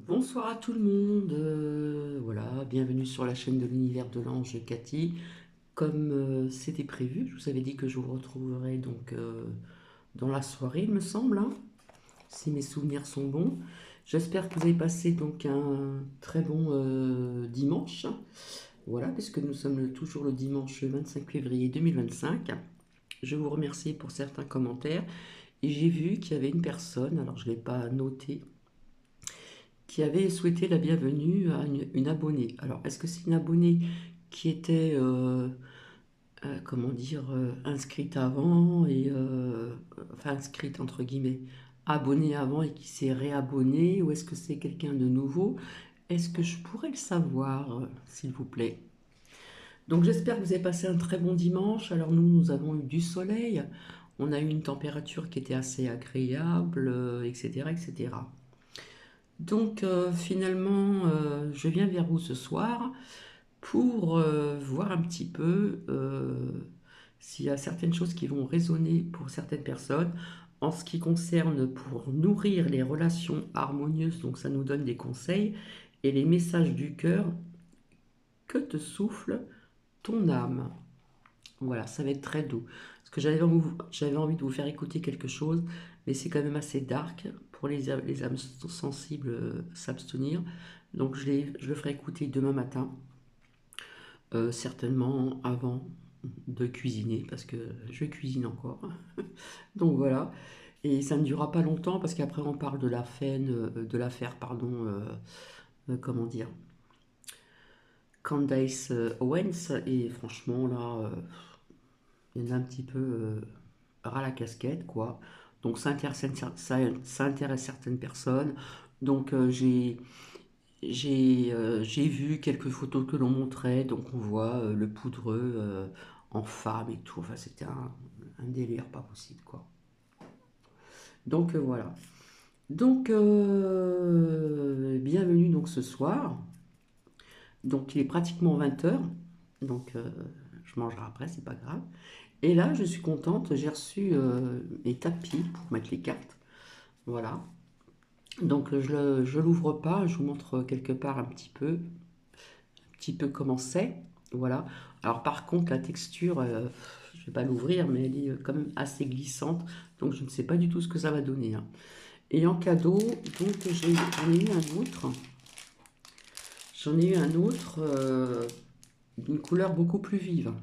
Bonsoir à tout le monde, voilà, bienvenue sur la chaîne de l'univers de l'ange Cathy. Comme c'était prévu, je vous avais dit que je vous retrouverai donc dans la soirée, il me semble, hein, si mes souvenirs sont bons. J'espère que vous avez passé donc un très bon dimanche, voilà, puisque nous sommes toujours le dimanche 25 février 2025. Je vous remercie pour certains commentaires et j'ai vu qu'il y avait une personne, alors je ne l'ai pas noté, qui avait souhaité la bienvenue à une abonnée. Alors, est-ce que c'est une abonnée qui était, comment dire, inscrite avant enfin inscrite entre guillemets, abonnée avant et qui s'est réabonnée, ou est-ce que c'est quelqu'un de nouveau? Est-ce que je pourrais le savoir, s'il vous plaît? Donc j'espère que vous avez passé un très bon dimanche. Alors nous avons eu du soleil, on a eu une température qui était assez agréable, etc., etc. Donc finalement, je viens vers vous ce soir pour voir un petit peu s'il y a certaines choses qui vont résonner pour certaines personnes en ce qui concerne pour nourrir les relations harmonieuses. Donc ça nous donne des conseils et les messages du cœur. Que te souffle ton âme? Voilà, ça va être très doux. Parce que j'avais envie de vous faire écouter quelque chose, mais c'est quand même assez dark pour les âmes sensibles s'abstenir. Donc je le ferai écouter demain matin, certainement avant de cuisiner, parce que je cuisine encore. Donc voilà. Et ça ne durera pas longtemps, parce qu'après on parle de l'affaire, pardon, comment dire, Candace Owens, et franchement là, il y en a un petit peu ras la casquette, quoi. Donc ça intéresse certaines personnes. Donc j'ai vu quelques photos que l'on montrait, donc on voit le poudreux en femme et tout. Enfin, c'était un délire pas possible, quoi. Donc voilà. Donc bienvenue donc ce soir. Donc il est pratiquement 20 h. Donc je mangerai après, c'est pas grave. Et là, je suis contente, j'ai reçu mes tapis pour mettre les cartes. Voilà. Donc je l'ouvre pas, je vous montre quelque part un petit peu comment c'est. Voilà. Alors par contre, la texture, je vais pas l'ouvrir, mais elle est quand même assez glissante. Donc je ne sais pas du tout ce que ça va donner, hein. Et en cadeau, donc j'en ai eu un autre. J'en ai eu un autre d'une couleur beaucoup plus vive.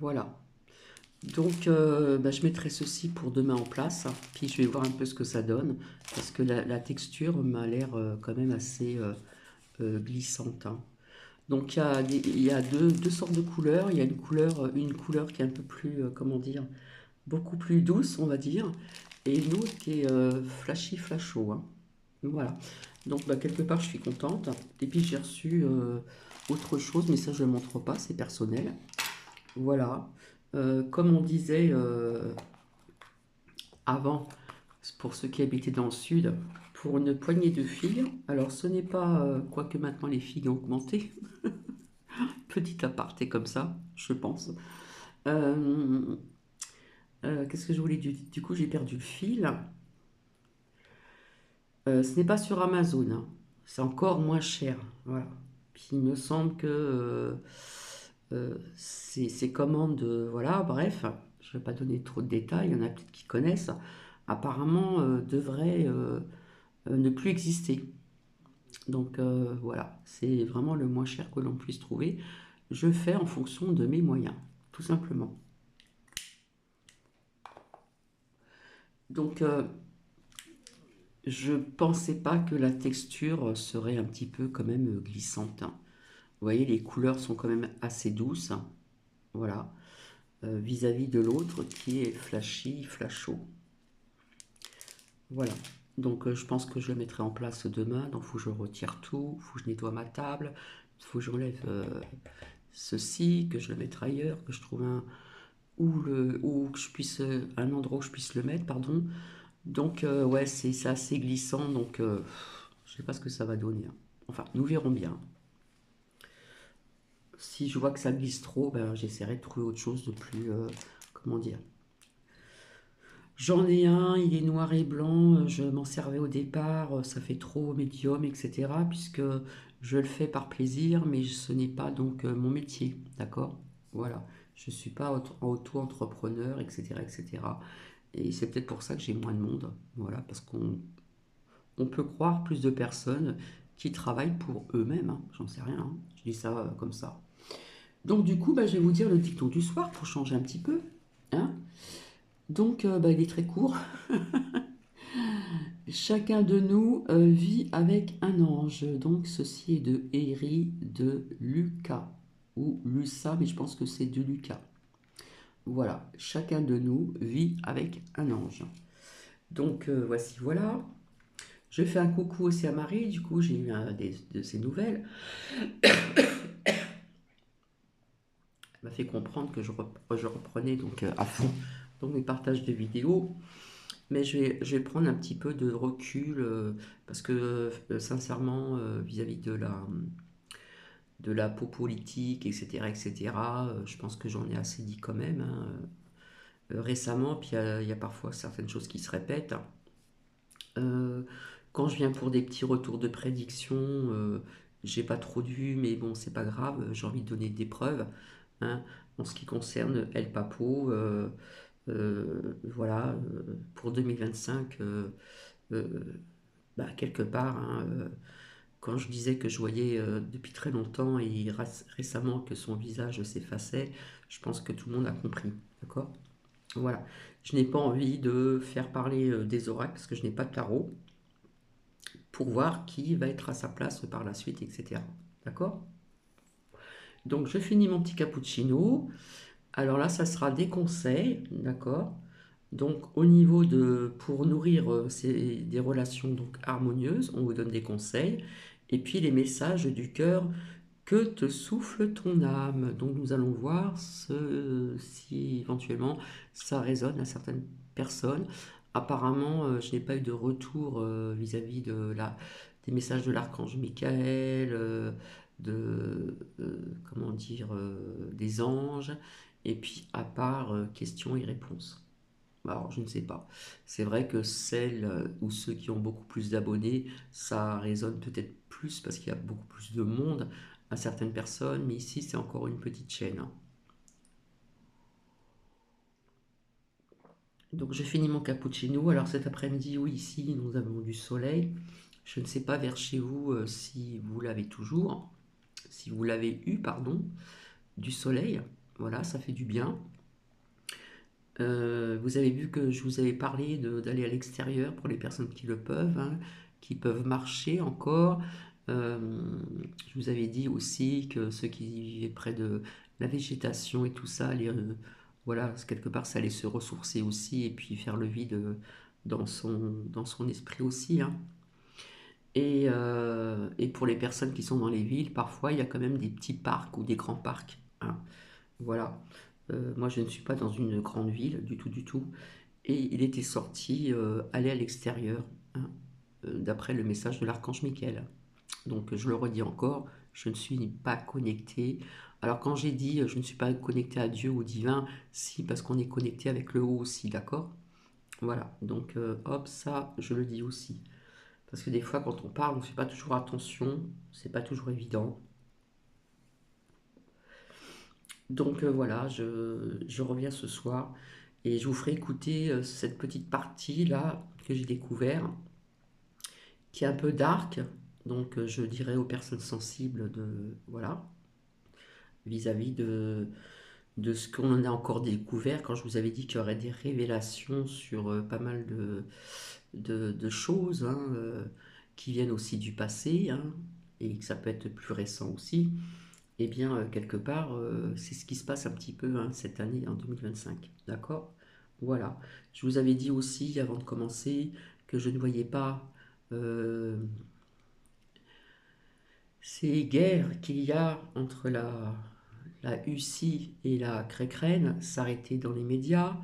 Voilà. Donc, bah, je mettrai ceci pour demain en place, puis je vais voir un peu ce que ça donne, parce que la texture m'a l'air quand même assez glissante, hein. Donc, il y a deux sortes de couleurs. Il y a une couleur qui est un peu plus, comment dire, beaucoup plus douce, on va dire, et une autre qui est flashy, flasho, hein. Voilà. Donc, bah, quelque part, je suis contente. Et puis, j'ai reçu autre chose, mais ça, je ne le montre pas, c'est personnel. Voilà. Comme on disait avant, pour ceux qui habitaient dans le sud, pour une poignée de figues, alors ce n'est pas, quoique maintenant les figues ont augmenté, petit aparté comme ça, je pense. Euh, Qu'est-ce que je voulais dire? Du coup, j'ai perdu le fil. Ce n'est pas sur Amazon, hein. C'est encore moins cher. Voilà. Puis il me semble que ces commandes, voilà, bref, je ne vais pas donner trop de détails, il y en a peut-être qui connaissent, apparemment devraient ne plus exister. Donc voilà, c'est vraiment le moins cher que l'on puisse trouver. Je fais en fonction de mes moyens, tout simplement. Donc je pensais pas que la texture serait un petit peu quand même glissante, hein. Vous voyez, les couleurs sont quand même assez douces, hein. Voilà, vis-à-vis de l'autre qui est flashy, flasho. Voilà. Donc je pense que je le mettrai en place demain. Donc il faut que je retire tout, il faut que je nettoie ma table, il faut que j'enlève ceci, que je le mette ailleurs, que je trouve ou que je puisse un endroit où je puisse le mettre, pardon. Donc ouais, c'est assez glissant, donc je sais pas ce que ça va donner, hein. Enfin, nous verrons bien. Si je vois que ça glisse trop, ben, j'essaierai de trouver autre chose de plus, comment dire, J'en ai un, il est noir et blanc, je m'en servais au départ, ça fait trop médium, etc. Puisque je le fais par plaisir, mais ce n'est pas donc mon métier, d'accord? Voilà, je ne suis pas auto-entrepreneur, etc., etc. Et cetera. Et c'est peut-être pour ça que j'ai moins de monde, voilà, parce qu'on peut croire plus de personnes qui travaillent pour eux-mêmes, hein, j'en sais rien, hein, je dis ça comme ça. Donc du coup, bah, je vais vous dire le dicton du soir pour changer un petit peu, hein. Donc bah, il est très court. Chacun de nous vit avec un ange. Donc ceci est de Héry de Lucas. Ou Lussa, mais je pense que c'est de Lucas. Voilà, chacun de nous vit avec un ange. Donc voici, voilà. Je fais un coucou aussi à Marie, du coup j'ai eu de ses nouvelles. Elle m'a fait comprendre que je reprenais donc à fond donc mes partages de vidéos. Mais je vais prendre un petit peu de recul parce que sincèrement, vis-à-vis de la peau politique, etc., etc., je pense que j'en ai assez dit quand même, hein, récemment. Puis il y a parfois certaines choses qui se répètent. Euh, Quand je viens pour des petits retours de prédiction, j'ai pas trop de vues, mais bon, c'est pas grave, j'ai envie de donner des preuves, hein. En ce qui concerne El Papo, voilà, pour 2025. Euh, Bah, quelque part, hein, quand je disais que je voyais depuis très longtemps et récemment que son visage s'effaçait, je pense que tout le monde a compris, d'accord? Voilà. Je n'ai pas envie de faire parler des oracles parce que je n'ai pas de tarot pour voir qui va être à sa place par la suite, etc. D'accord? Donc je finis mon petit cappuccino. Alors là, ça sera des conseils, d'accord? Donc au niveau de, pour nourrir des relations donc harmonieuses, on vous donne des conseils. Et puis les messages du cœur, que te souffle ton âme. Donc nous allons voir si éventuellement ça résonne à certaines personnes. Apparemment, je n'ai pas eu de retour vis-à-vis des messages de l'archange Michael, comment dire, des anges, et puis à part questions et réponses. Alors, je ne sais pas. C'est vrai que celles ou ceux qui ont beaucoup plus d'abonnés, ça résonne peut-être plus parce qu'il y a beaucoup plus de monde à certaines personnes, mais ici, c'est encore une petite chaîne, hein. Donc, je finis mon cappuccino. Alors, cet après-midi, oui, ici, nous avons du soleil. Je ne sais pas vers chez vous si vous l'avez toujours, si vous l'avez eu, pardon, du soleil. Voilà, ça fait du bien. Vous avez vu que je vous avais parlé d'aller à l'extérieur pour les personnes qui le peuvent, hein, qui peuvent marcher encore. Euh, je vous avais dit aussi que ceux qui vivaient près de la végétation et tout ça, voilà, quelque part, ça allait se ressourcer aussi et puis faire le vide dans son esprit aussi, hein. Et pour les personnes qui sont dans les villes, parfois, il y a quand même des petits parcs ou des grands parcs, hein. Voilà. Moi, je ne suis pas dans une grande ville du tout, du tout. Et il était sorti aller à l'extérieur, hein, d'après le message de l'archange Michael. Donc, je le redis encore, je ne suis pas connecté. Alors, quand j'ai dit je ne suis pas connecté à Dieu ou au divin, si, parce qu'on est connecté avec le haut aussi, d'accord? Voilà. Donc, hop, ça, je le dis aussi. Parce que des fois, quand on parle, on ne fait pas toujours attention, c'est pas toujours évident. Donc voilà, je reviens ce soir et je vous ferai écouter cette petite partie là que j'ai découvert, qui est un peu dark. Donc je dirais aux personnes sensibles de voilà, vis-à-vis de ce qu'on a encore découvert quand je vous avais dit qu'il y aurait des révélations sur pas mal de choses, hein, qui viennent aussi du passé, hein, et que ça peut être plus récent aussi. Eh bien, quelque part, c'est ce qui se passe un petit peu hein, cette année, en 2025. D'accord? Voilà. Je vous avais dit aussi, avant de commencer, que je ne voyais pas euh, ces guerres qu'il y a entre la Russie et la Ukraine s'arrêter dans les médias,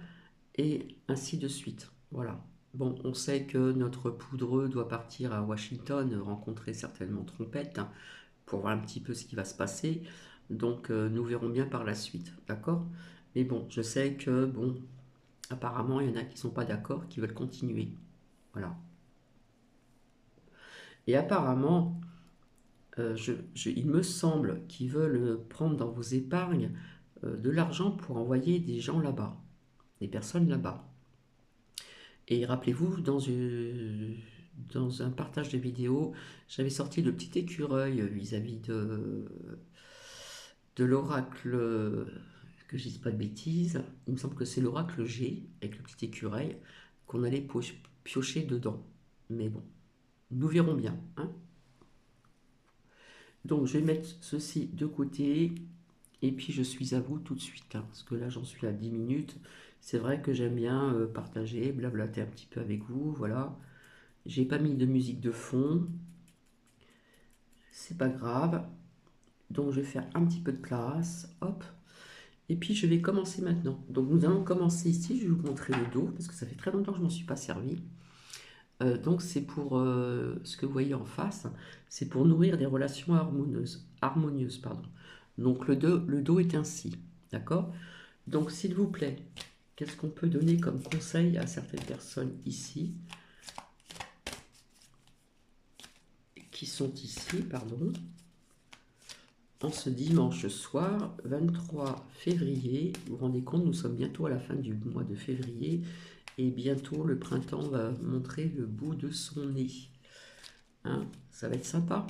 et ainsi de suite. Voilà. Bon, on sait que notre poudreux doit partir à Washington, rencontrer certainement Trompette, hein, pour voir un petit peu ce qui va se passer. Donc nous verrons bien par la suite, d'accord? Mais bon, je sais que bon, Apparemment, il y en a qui ne sont pas d'accord, qui veulent continuer. Voilà. Et apparemment, il me semble qu'ils veulent prendre dans vos épargnes de l'argent pour envoyer des gens là-bas, des personnes là-bas. Et rappelez-vous, dans un partage de vidéo, j'avais sorti le petit écureuil vis-à-vis de l'oracle, que je dise pas de bêtises, il me semble que c'est l'oracle G, avec le petit écureuil, qu'on allait piocher dedans. Mais bon, nous verrons bien, hein. Donc je vais mettre ceci de côté, et puis je suis à vous tout de suite, hein, parce que là j'en suis à 10 minutes. C'est vrai que j'aime bien partager, blablater un petit peu avec vous, voilà. J'ai pas mis de musique de fond, c'est pas grave. Donc je vais faire un petit peu de place, hop. Et puis je vais commencer maintenant. Donc nous allons commencer ici, je vais vous montrer le dos, parce que ça fait très longtemps que je ne m'en suis pas servi. Donc c'est pour ce que vous voyez en face, c'est pour nourrir des relations harmonieuses, pardon. Donc le dos est ainsi, d'accord? Donc s'il vous plaît, qu'est-ce qu'on peut donner comme conseil à certaines personnes ici, qui sont ici, pardon, en ce dimanche soir, 23 février, vous vous rendez compte, nous sommes bientôt à la fin du mois de février, et bientôt le printemps va montrer le bout de son nez. Hein, ça va être sympa.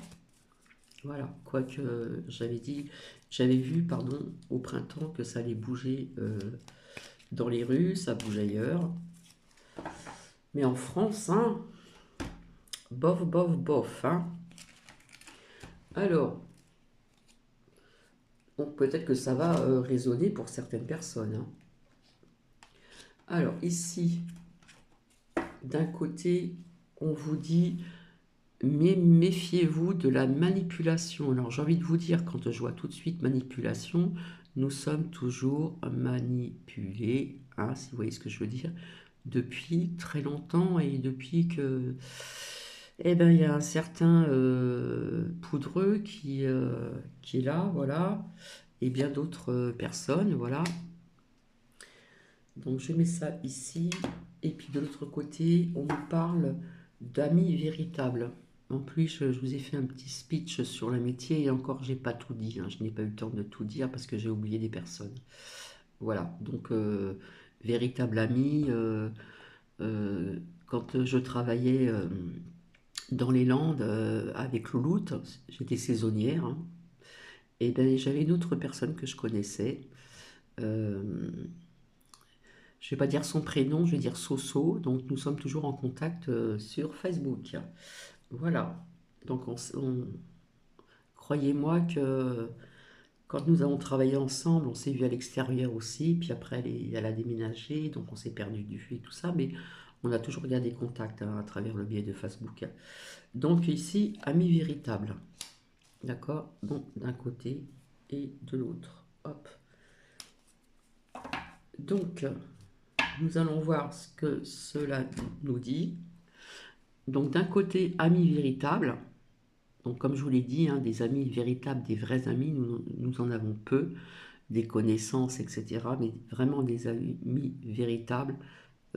Voilà, quoique j'avais vu, pardon, au printemps que ça allait bouger dans les rues, ça bouge ailleurs. Mais en France, hein, bof, bof, bof. Hein. Alors, donc peut-être que ça va résonner pour certaines personnes. Hein. Alors ici, d'un côté, on vous dit, mais méfiez-vous de la manipulation. Alors j'ai envie de vous dire, quand je vois tout de suite manipulation, nous sommes toujours manipulés, hein, si vous voyez ce que je veux dire, depuis très longtemps et depuis que, eh ben, il y a un certain poudreux qui est là, voilà, et bien d'autres personnes, voilà. Donc je mets ça ici, et puis de l'autre côté, on nous parle d'amis véritables. En plus, je vous ai fait un petit speech sur le métier, et encore, j'ai pas tout dit, hein. Je n'ai pas eu le temps de tout dire parce que j'ai oublié des personnes. Voilà, donc véritable ami, quand je travaillais dans les Landes avec Louloute, j'étais saisonnière, hein, et ben, j'avais une autre personne que je connaissais. euh, je ne vais pas dire son prénom, je vais dire Soso. Donc nous sommes toujours en contact sur Facebook. Voilà. Donc croyez-moi que quand nous avons travaillé ensemble, on s'est vu à l'extérieur aussi. Puis après, elle a déménagé, donc on s'est perdu de vue et tout ça. Mais on a toujours gardé contact hein, à travers le biais de Facebook. Donc ici, ami véritable. D'accord? Donc d'un côté et de l'autre. Hop. Donc, nous allons voir ce que cela nous dit. Donc d'un côté, amis véritables. Donc comme je vous l'ai dit, hein, des amis véritables, des vrais amis, nous en avons peu, des connaissances, etc. Mais vraiment des amis véritables,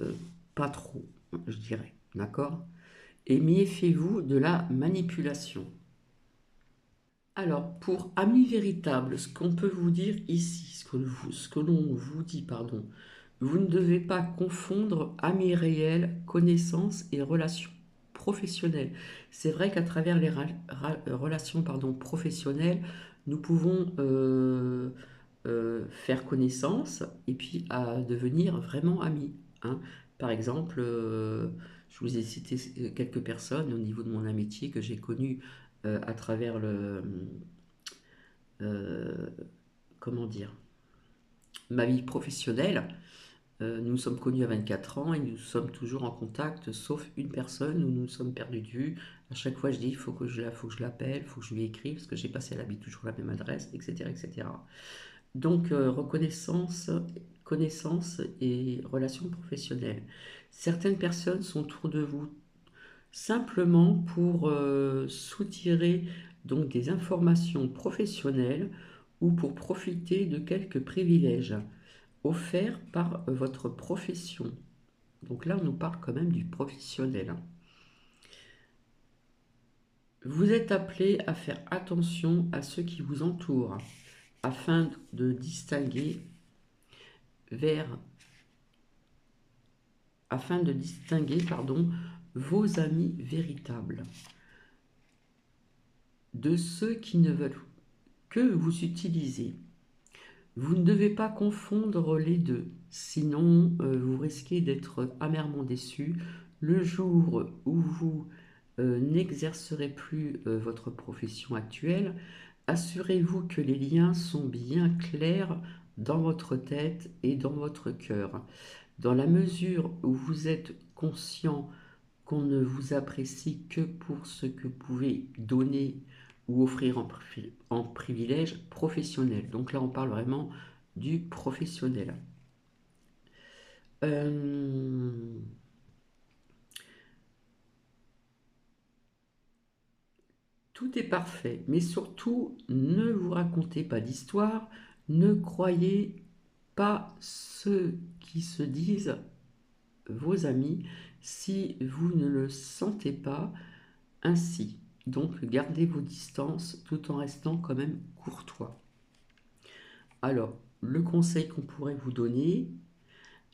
euh, pas trop, je dirais. D'accord? Et méfiez-vous de la manipulation. Alors, pour amis véritables, ce qu'on peut vous dire ici, ce que l'on vous dit, pardon, vous ne devez pas confondre amis réels, connaissances et relations professionnelles. C'est vrai qu'à travers les relations pardon, professionnelles, nous pouvons faire connaissance et puis à devenir vraiment amis. Hein. Par exemple, je vous ai cité quelques personnes au niveau de mon amitié que j'ai connues à travers euh, comment dire, ma vie professionnelle. Nous sommes connus à 24 ans et nous sommes toujours en contact, sauf une personne où nous nous sommes perdus de vue. À chaque fois, je dis, il faut que je l'appelle, il faut que je lui écrive, parce que j'ai passé à l'habit toujours la même adresse, etc. etc. Donc, reconnaissance, connaissance et relations professionnelles. Certaines personnes sont autour de vous simplement pour soutirer donc des informations professionnelles ou pour profiter de quelques privilèges. offert par votre profession. Donc là, on nous parle quand même du professionnel, hein. Vous êtes appelé à faire attention à ceux qui vous entourent afin de distinguer vers afin de distinguer pardon, vos amis véritables de ceux qui ne veulent que vous utiliser. Vous ne devez pas confondre les deux, sinon vous risquez d'être amèrement déçu le jour où vous n'exercerez plus votre profession actuelle. Assurez-vous que les liens sont bien clairs dans votre tête et dans votre cœur. Dans la mesure où vous êtes conscient qu'on ne vous apprécie que pour ce que vous pouvez donner ou offrir en privilège professionnel. Donc là, on parle vraiment du professionnel. Euh, Tout est parfait, mais surtout, ne vous racontez pas d'histoire, ne croyez pas ceux qui se disent vos amis si vous ne le sentez pas ainsi. Donc, gardez vos distances tout en restant quand même courtois. Alors, le conseil qu'on pourrait vous donner,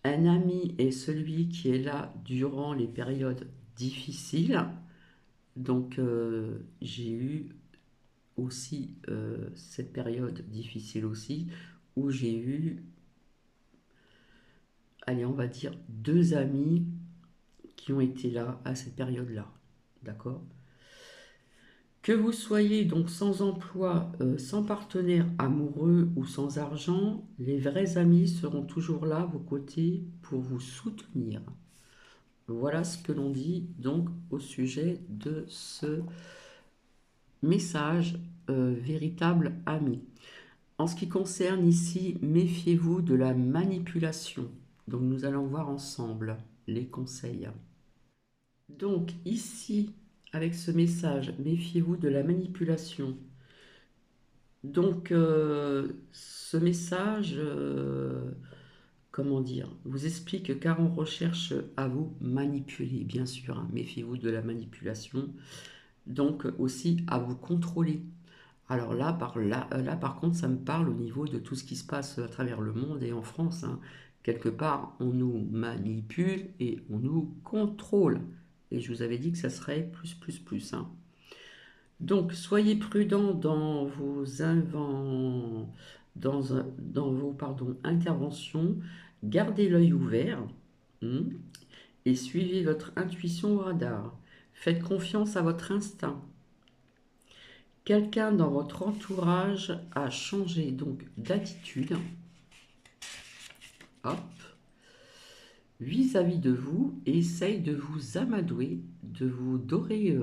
un ami est celui qui est là durant les périodes difficiles. Donc, j'ai eu aussi cette période difficile aussi, où j'ai eu, allez, on va dire, deux amis qui ont été là à cette période-là. D'accord? Que vous soyez donc sans emploi, sans partenaire amoureux ou sans argent, les vrais amis seront toujours là à vos côtés pour vous soutenir. Voilà ce que l'on dit donc au sujet de ce message véritable ami. En ce qui concerne ici, méfiez-vous de la manipulation. Donc nous allons voir ensemble les conseils. Donc ici, avec ce message, méfiez-vous de la manipulation. Donc ce message, comment dire, vous explique car on recherche à vous manipuler, bien sûr, hein, méfiez-vous de la manipulation. Donc aussi à vous contrôler. Alors là, par contre, ça me parle au niveau de tout ce qui se passe à travers le monde et en France, hein. Quelque part, on nous manipule et on nous contrôle. Et je vous avais dit que ça serait plus, plus, plus, hein. Donc, soyez prudent dans vos dans vos interventions. Gardez l'œil ouvert, hmm, et suivez votre intuition au radar. Faites confiance à votre instinct. Quelqu'un dans votre entourage a changé donc d'attitude, hop, vis-à-vis de vous et essaye de vous amadouer, de vous dorer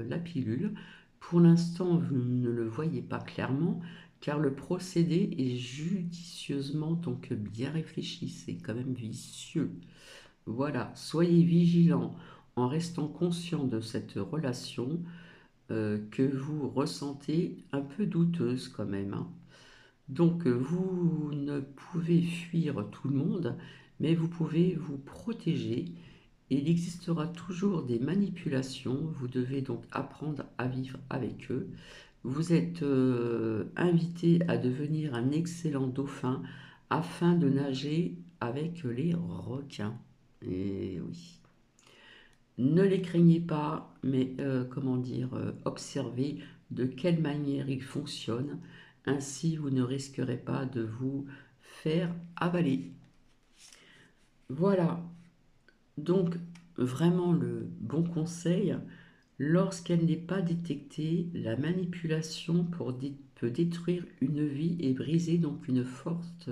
la pilule. Pour l'instant, vous ne le voyez pas clairement, car le procédé est judicieusement donc bien réfléchi. C'est quand même vicieux. Voilà, soyez vigilants en restant conscient de cette relation que vous ressentez un peu douteuse quand même, hein. Donc vous ne pouvez fuir tout le monde, mais vous pouvez vous protéger. Il existera toujours des manipulations, vous devez donc apprendre à vivre avec eux. Vous êtes invité à devenir un excellent dauphin afin de nager avec les requins. Et oui. Ne les craignez pas, mais comment dire, observez de quelle manière ils fonctionnent. Ainsi, vous ne risquerez pas de vous faire avaler. Voilà, donc vraiment le bon conseil, lorsqu'elle n'est pas détectée, la manipulation peut détruire une vie et briser donc une forte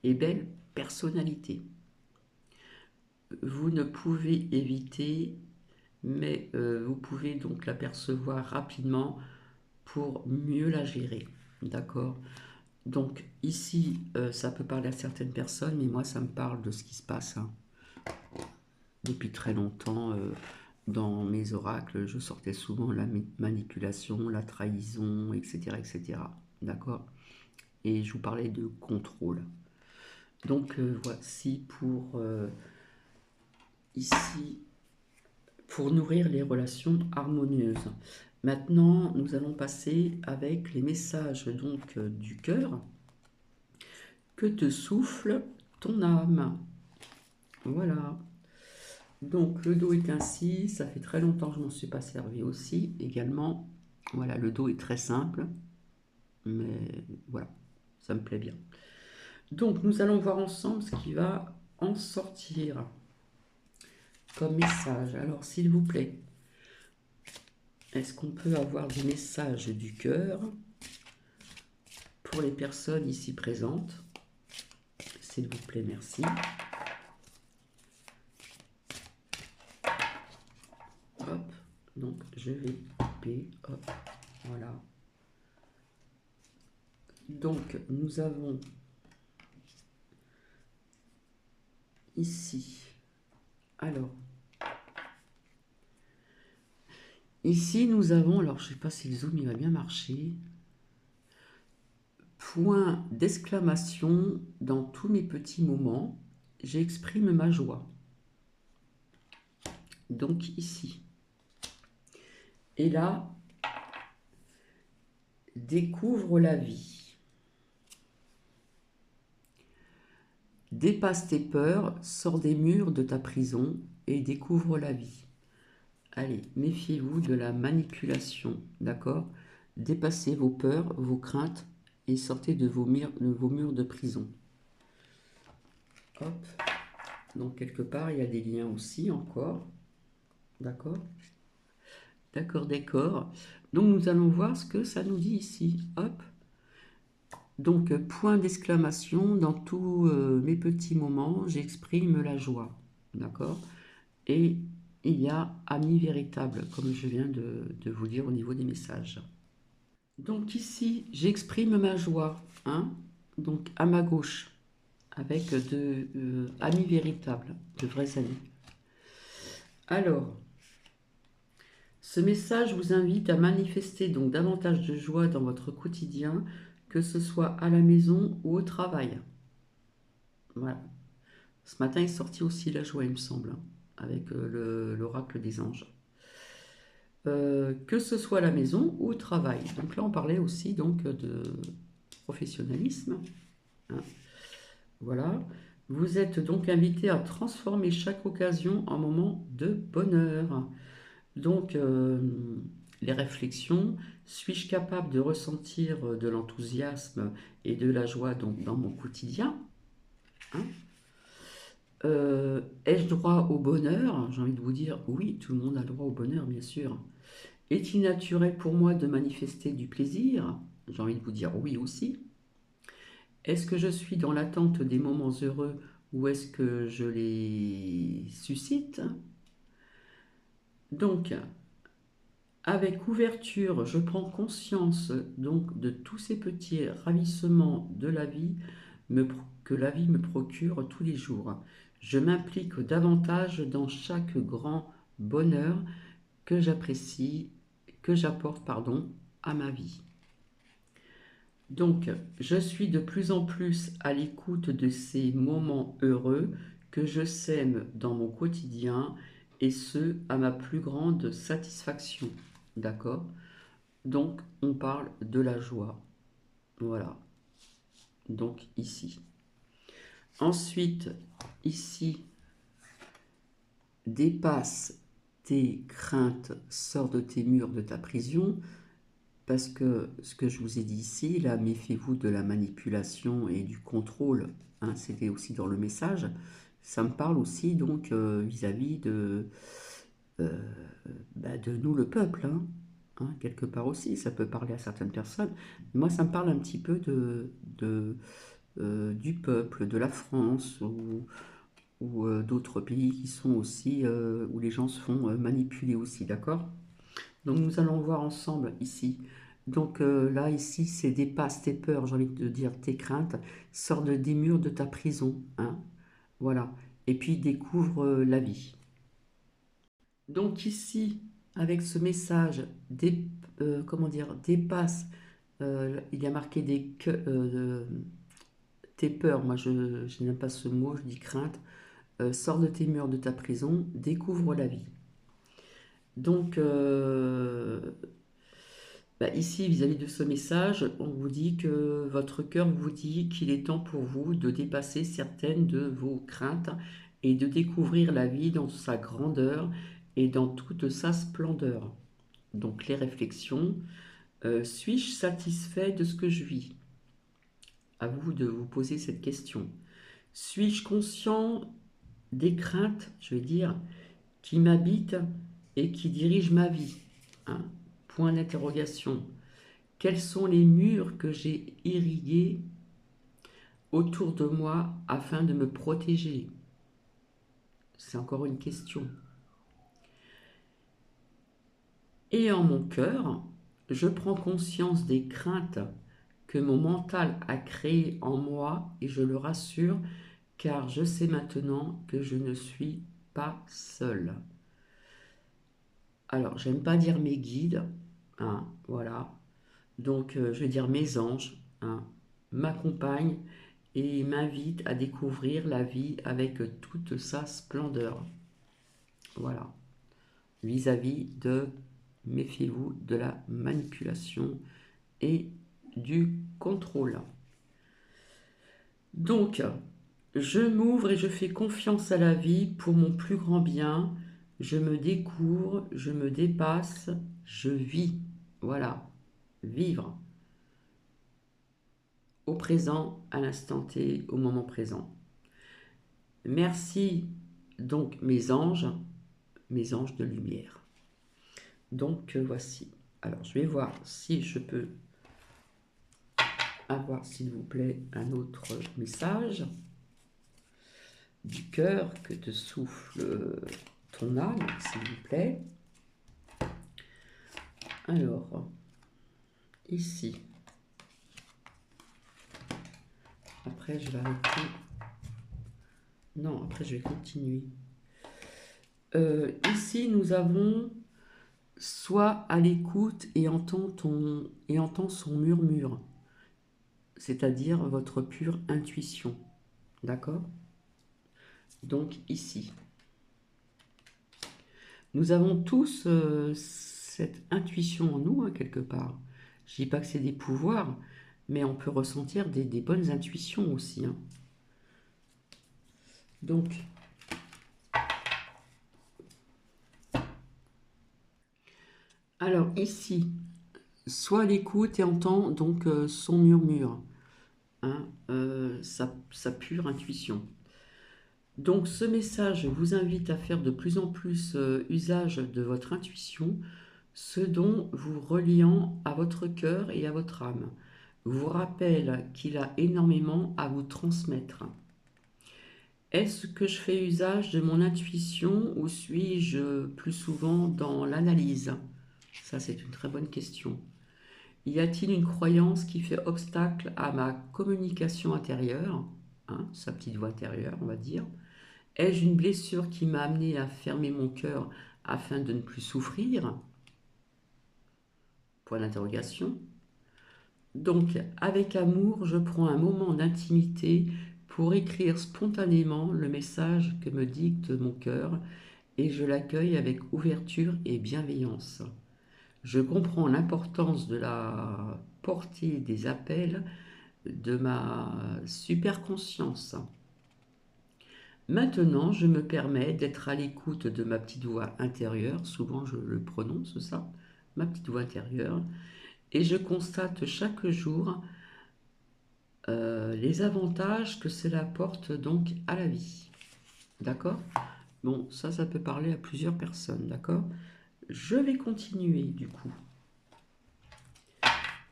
et belle personnalité. Vous ne pouvez éviter, mais vous pouvez donc l'apercevoir rapidement pour mieux la gérer. D'accord? Donc ici, ça peut parler à certaines personnes, mais moi, ça me parle de ce qui se passe, hein. Depuis très longtemps, dans mes oracles, je sortais souvent la manipulation, la trahison, etc., etc. D'accord? Et je vous parlais de contrôle. Donc voici pour ici, pour nourrir les relations harmonieuses. Maintenant, nous allons passer avec les messages donc du cœur. Que te souffle ton âme? Voilà. Donc le dos est ainsi, ça fait très longtemps que je m'en suis pas servi aussi également. Voilà, le dos est très simple, mais voilà, ça me plaît bien. Donc nous allons voir ensemble ce qui va en sortir comme message. Alors s'il vous plaît, est-ce qu'on peut avoir des messages du cœur pour les personnes ici présentes? S'il vous plaît, merci. Hop, donc je vais couper, hop, voilà. Donc nous avons ici, alors, ici nous avons, alors je ne sais pas si le zoom il va bien marcher, point d'exclamation dans tous mes petits moments, j'exprime ma joie. Donc ici. Et là, découvre la vie. Dépasse tes peurs, sors des murs de ta prison et découvre la vie. Allez, méfiez-vous de la manipulation, d'accord? Dépassez vos peurs, vos craintes et sortez de vos murs de prison. Hop. Donc quelque part, il y a des liens aussi encore. D'accord? D'accord, d'accord. Donc nous allons voir ce que ça nous dit ici. Hop. Donc point d'exclamation, dans tous mes petits moments, j'exprime la joie. D'accord? Et il y a ami véritable, comme je viens de vous dire au niveau des messages. Donc ici, j'exprime ma joie, hein, donc à ma gauche, avec de amis véritables, de vrais amis. Alors, ce message vous invite à manifester donc davantage de joie dans votre quotidien, que ce soit à la maison ou au travail. Voilà. Ce matin est sorti aussi la joie, il me semble, hein, avec l'oracle des anges. Que ce soit à la maison ou au travail. Donc là, on parlait aussi donc de professionnalisme, hein. Voilà. Vous êtes donc invité à transformer chaque occasion en moment de bonheur. Donc, les réflexions, suis-je capable de ressentir de l'enthousiasme et de la joie donc, dans mon quotidien, hein? Ai-je droit au bonheur? J'ai envie de vous dire oui, tout le monde a le droit au bonheur, bien sûr. Est-il naturel pour moi de manifester du plaisir? J'ai envie de vous dire oui aussi. Est-ce que je suis dans l'attente des moments heureux ou est-ce que je les suscite? Donc, avec ouverture, je prends conscience donc de tous ces petits ravissements de la vie que la vie me procure tous les jours. Je m'implique davantage dans chaque grand bonheur que j'apprécie, que j'apporte, pardon, à ma vie. Donc, je suis de plus en plus à l'écoute de ces moments heureux que je sème dans mon quotidien et ce, à ma plus grande satisfaction. D'accord? Donc, on parle de la joie. Voilà. Donc, ici. Ensuite, ici, dépasse tes craintes, sors de tes murs, de ta prison. Parce que ce que je vous ai dit ici, là, méfiez-vous de la manipulation et du contrôle, hein, c'était aussi dans le message. Ça me parle aussi donc vis-à-vis euh, de nous, le peuple, hein, quelque part aussi. Ça peut parler à certaines personnes. Moi, ça me parle un petit peu du peuple, de la France ou d'autres pays qui sont aussi, où les gens se font manipuler aussi, d'accord? Donc nous allons voir ensemble ici. Donc là, ici, c'est dépasse tes peurs, j'ai envie de dire tes craintes, sors des murs de ta prison, hein. Voilà. Et puis découvre la vie. Donc ici, avec ce message, comment dire, dépasse, il y a marqué tes peurs, moi je n'aime pas ce mot, je dis crainte. Sors de tes murs, de ta prison, découvre la vie. Donc, bah, ici, vis-à-vis de ce message, on vous dit que votre cœur vous dit qu'il est temps pour vous de dépasser certaines de vos craintes et de découvrir la vie dans sa grandeur et dans toute sa splendeur. Donc, les réflexions. Suis-je satisfait de ce que je vis? À vous de vous poser cette question. Suis-je conscient des craintes, je vais dire, qui m'habitent et qui dirigent ma vie? Hein. Point d'interrogation. Quels sont les murs que j'ai irrigués autour de moi afin de me protéger? C'est encore une question. Et en mon cœur, je prends conscience des craintes que mon mental a créées en moi et je le rassure car je sais maintenant que je ne suis pas seul. Alors, j'aime pas dire mes guides, hein, voilà. Donc, je vais dire mes anges, hein, m'accompagnent et m'invitent à découvrir la vie avec toute sa splendeur. Voilà. Vis-à-vis de, méfiez-vous de la manipulation et du contrôle. Donc, je m'ouvre et je fais confiance à la vie pour mon plus grand bien. Je me découvre, je me dépasse, je vis. Voilà, vivre au présent, à l'instant T, au moment présent. Merci donc mes anges de lumière. Donc voici. Alors je vais voir si je peux avoir, s'il vous plaît, un autre message du cœur que te souffle ton âme, s'il vous plaît. Alors, ici. Après, je vais arrêter. Non, après, je vais continuer. Ici, nous avons sois à l'écoute et entends son murmure, c'est-à-dire votre pure intuition. D'accord? Donc ici. Nous avons tous cette intuition en nous, hein, quelque part. Je dis pas que c'est des pouvoirs, mais on peut ressentir des bonnes intuitions aussi. Hein. Donc, alors ici, sois à l'écoute et entends donc son murmure, hein, sa pure intuition. Donc ce message vous invite à faire de plus en plus usage de votre intuition, ce dont vous reliant à votre cœur et à votre âme. Vous rappelle qu'il a énormément à vous transmettre. Est-ce que je fais usage de mon intuition ou suis-je plus souvent dans l'analyse? Ça, c'est une très bonne question. Y a-t-il une croyance qui fait obstacle à ma communication intérieure, hein, sa petite voix intérieure, on va dire? Ai-je une blessure qui m'a amené à fermer mon cœur afin de ne plus souffrir? Point d'interrogation. Donc, avec amour, je prends un moment d'intimité pour écrire spontanément le message que me dicte mon cœur et je l'accueille avec ouverture et bienveillance. Je comprends l'importance de la portée des appels de ma superconscience. Maintenant, je me permets d'être à l'écoute de ma petite voix intérieure, souvent je le prononce ça, ma petite voix intérieure, et je constate chaque jour les avantages que cela apporte donc à la vie. D'accord? Bon, ça peut parler à plusieurs personnes, d'accord? Je vais continuer du coup.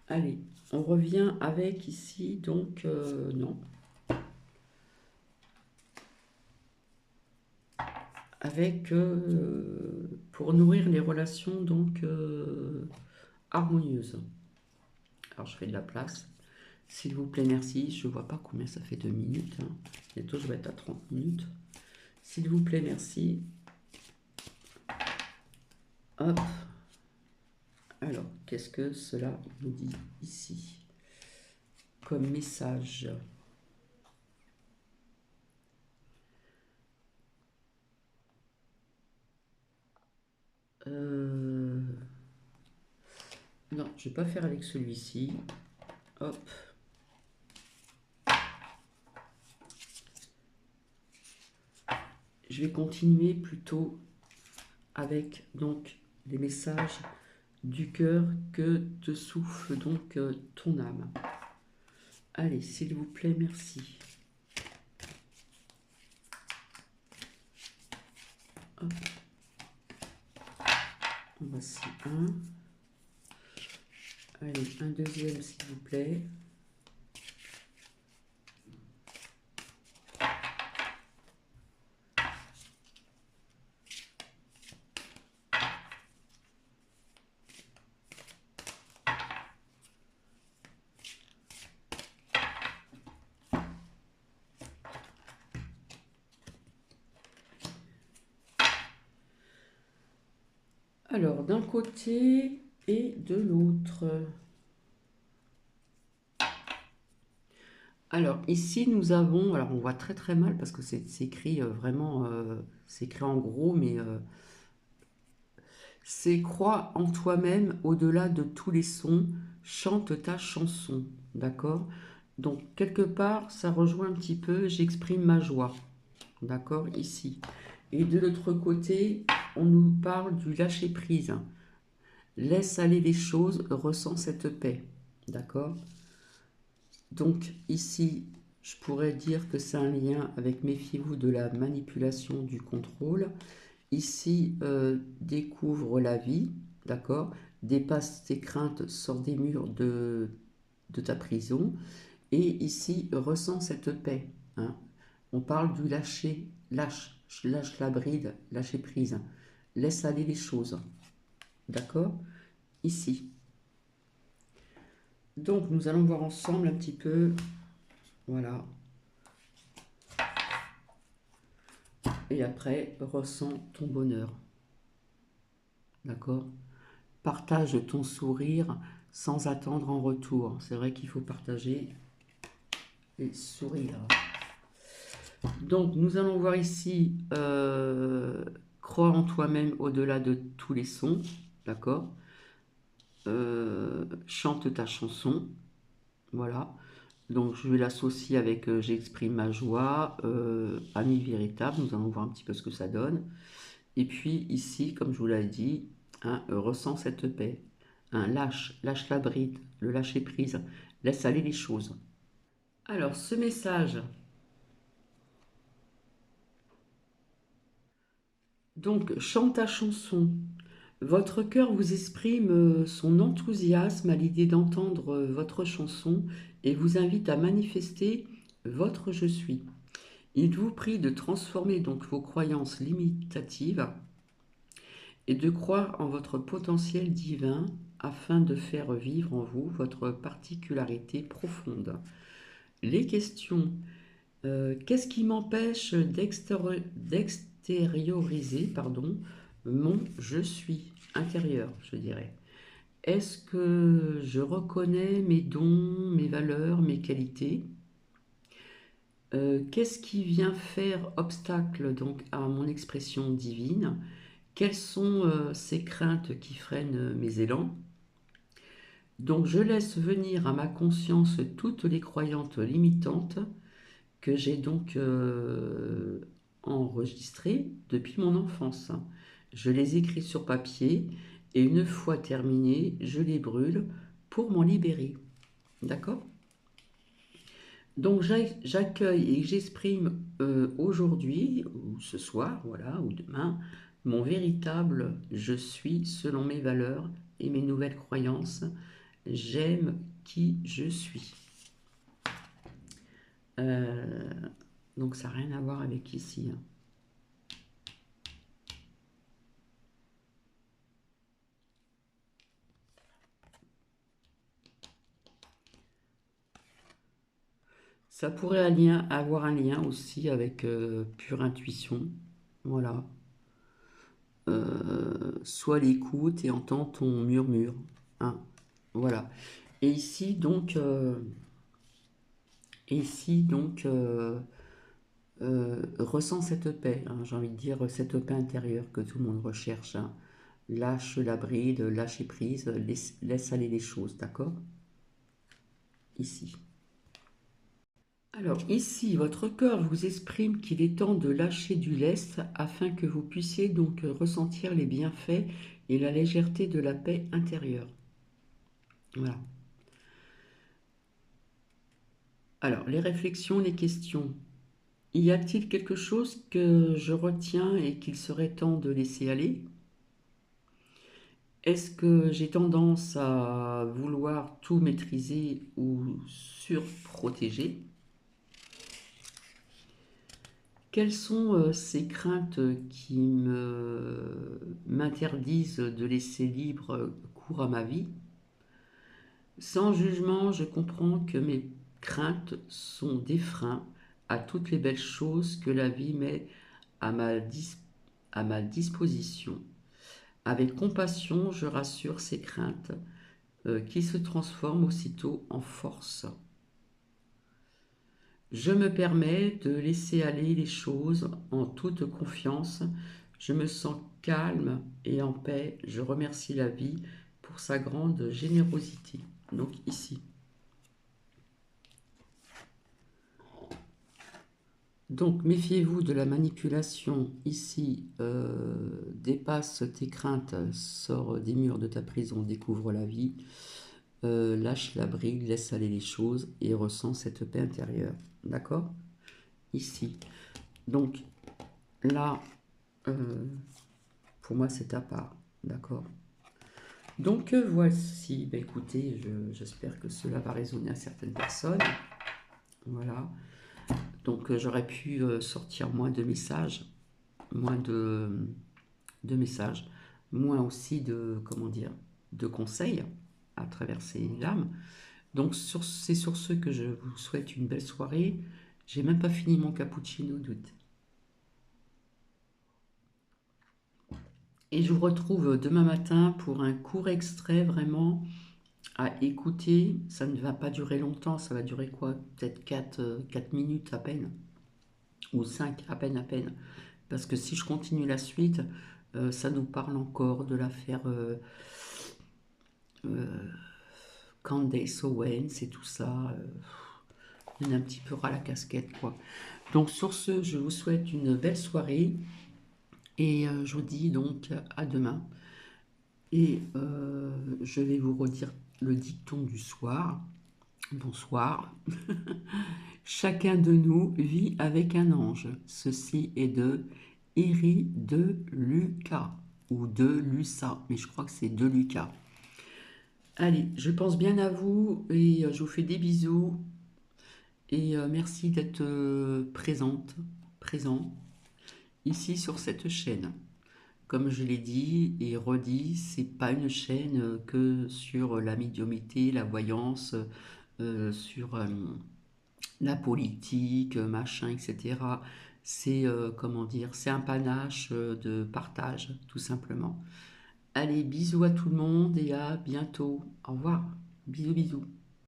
Allez, on revient avec ici, donc, non. Avec, pour nourrir les relations, donc, harmonieuses. Alors, je fais de la place. S'il vous plaît, merci. Je ne vois pas combien ça fait 2 minutes. Hein. Bientôt, je vais être à 30 minutes. S'il vous plaît, merci. Hop. Alors, qu'est-ce que cela nous dit ici comme message? Euh, Non, je vais pas faire avec celui-ci. Hop. Je vais continuer plutôt avec donc les messages du cœur que te souffle donc ton âme. Allez, s'il vous plaît, merci. Hop. Voici un. Allez, un deuxième, s'il vous plaît. Alors, d'un côté et de l'autre. Alors, ici, nous avons... Alors, on voit très très mal parce que c'est écrit vraiment... c'est écrit en gros, mais... c'est crois en toi-même au-delà de tous les sons, chante ta chanson. D'accord? Donc, quelque part, ça rejoint un petit peu, j'exprime ma joie. D'accord? Ici. Et de l'autre côté, on nous parle du lâcher-prise. Laisse aller les choses, ressens cette paix. D'accord? Donc ici, je pourrais dire que c'est un lien avec méfiez-vous de la manipulation du contrôle. Ici, découvre la vie, d'accord? Dépasse tes craintes, sors des murs de ta prison. Et ici, ressens cette paix, hein. On parle du lâcher, lâche la bride, lâcher prise. Laisse aller les choses, d'accord? Ici. Donc, nous allons voir ensemble un petit peu, voilà. Et après, ressens ton bonheur. D'accord? Partage ton sourire sans attendre en retour. C'est vrai qu'il faut partager et sourire. Donc, nous allons voir ici, crois en toi-même au-delà de tous les sons. D'accord? Chante ta chanson. Voilà. Donc, je vais l'associer avec j'exprime ma joie, ami véritable. Nous allons voir un petit peu ce que ça donne. Et puis ici, comme je vous l'ai dit, hein, ressens cette paix. Hein, lâche la bride, le lâcher prise, laisse aller les choses. Alors, ce message, donc, chante ta chanson. Votre cœur vous exprime son enthousiasme à l'idée d'entendre votre chanson et vous invite à manifester votre je suis. Il vous prie de transformer donc vos croyances limitatives et de croire en votre potentiel divin afin de faire vivre en vous votre particularité profonde. Les questions. Qu'est-ce qui m'empêche d'extérioriser mon je suis intérieur, je dirais. Est-ce que je reconnais mes dons, mes valeurs, mes qualités? Qu'est-ce qui vient faire obstacle donc à mon expression divine? Quelles sont ces craintes qui freinent mes élans? Donc je laisse venir à ma conscience toutes les croyances limitantes que j'ai donc enregistrées depuis mon enfance. Je les écris sur papier et une fois terminées, je les brûle pour m'en libérer. D'accord? Donc j'accueille et j'exprime aujourd'hui, ou ce soir, voilà, ou demain, mon véritable je suis selon mes valeurs et mes nouvelles croyances. J'aime qui je suis. Euh, donc ça n'a rien à voir avec ici, hein. Ça pourrait avoir un lien aussi avec pure intuition. Voilà. Soit l'écoute et entend ton murmure, hein. Voilà. Et ici donc, ressens cette paix, hein, j'ai envie de dire cette paix intérieure que tout le monde recherche, hein. Lâche la bride, lâcher prise, laisse aller les choses, d'accord? Ici. Alors ici, votre corps vous exprime qu'il est temps de lâcher du lest afin que vous puissiez donc ressentir les bienfaits et la légèreté de la paix intérieure. Voilà. Alors, les réflexions, les questions. Y a-t-il quelque chose que je retiens et qu'il serait temps de laisser aller? Est-ce que j'ai tendance à vouloir tout maîtriser ou surprotéger? Quelles sont ces craintes qui m'interdisent de laisser libre cours à ma vie? Sans jugement, je comprends que mes craintes sont des freins à toutes les belles choses que la vie met à à ma disposition. Avec compassion, je rassure ces craintes qui se transforment aussitôt en force. Je me permets de laisser aller les choses en toute confiance. Je me sens calme et en paix. Je remercie la vie pour sa grande générosité. Donc ici. Donc méfiez-vous de la manipulation. Ici, dépasse tes craintes, sors des murs de ta prison, découvre la vie. Lâche la bride, laisse aller les choses et ressens cette paix intérieure. D'accord? Ici. Donc là, pour moi, c'est à part. D'accord? Donc voici, ben, écoutez, j'espère que cela va résonner à certaines personnes. Voilà. Donc j'aurais pu sortir moins de messages, moins de messages, moins aussi de, comment dire, de conseils à traverser l'âme. Donc c'est sur ce que je vous souhaite une belle soirée. J'ai même pas fini mon cappuccino, doute. Et je vous retrouve demain matin pour un court extrait vraiment à écouter. Ça ne va pas durer longtemps, ça va durer quoi? Peut-être 4 minutes à peine, ou 5 à peine à peine. Parce que si je continue la suite, ça nous parle encore de l'affaire euh, Candace Owens et tout ça. On est un petit peu ras la casquette, quoi. Donc sur ce, je vous souhaite une belle soirée et je vous dis donc à demain. Et je vais vous redire le dicton du soir. Bonsoir. Chacun de nous vit avec un ange. Ceci est de Eri de Lucas ou de Lussa, mais je crois que c'est de Lucas. Allez, je pense bien à vous et je vous fais des bisous et merci d'être présent ici sur cette chaîne. Comme je l'ai dit et redit, c'est pas une chaîne que sur la médiumnité, la voyance, sur la politique, machin, etc. C'est comment dire, c'est un panache de partage, tout simplement. Allez, bisous à tout le monde et à bientôt. Au revoir. Bisous, bisous.